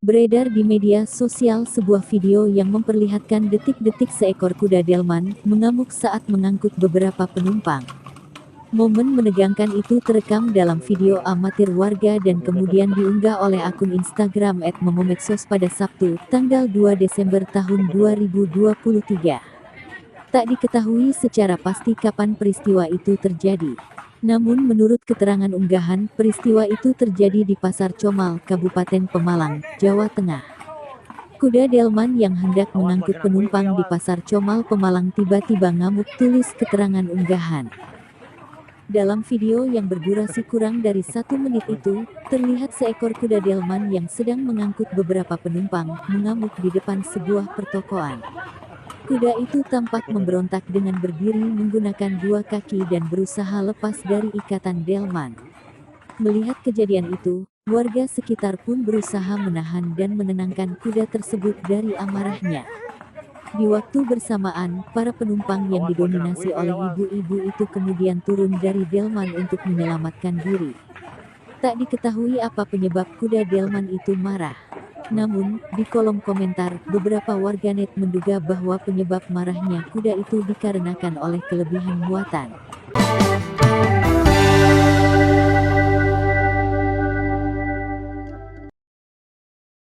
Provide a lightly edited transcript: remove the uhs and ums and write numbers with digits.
Beredar di media sosial sebuah video yang memperlihatkan detik-detik seekor kuda delman mengamuk saat mengangkut beberapa penumpang. Momen menegangkan itu terekam dalam video amatir warga dan kemudian diunggah oleh akun Instagram @momomedsos pada Sabtu, tanggal 2 Desember tahun 2023. Tak diketahui secara pasti kapan peristiwa itu terjadi. Namun menurut keterangan unggahan, peristiwa itu terjadi di Pasar Comal, Kabupaten Pemalang, Jawa Tengah. Kuda delman yang hendak mengangkut penumpang di Pasar Comal Pemalang tiba-tiba ngamuk, tulis keterangan unggahan. Dalam video yang berdurasi kurang dari 1 menit itu, terlihat seekor kuda delman yang sedang mengangkut beberapa penumpang, mengamuk di depan sebuah pertokoan. Kuda itu tampak memberontak dengan berdiri menggunakan 2 kaki dan berusaha lepas dari ikatan delman. Melihat kejadian itu, warga sekitar pun berusaha menahan dan menenangkan kuda tersebut dari amarahnya. Di waktu bersamaan, para penumpang yang didominasi oleh ibu-ibu itu kemudian turun dari delman untuk menyelamatkan diri. Tak diketahui apa penyebab kuda delman itu marah. Namun, di kolom komentar, beberapa warganet menduga bahwa penyebab marahnya kuda itu dikarenakan oleh kelebihan muatan.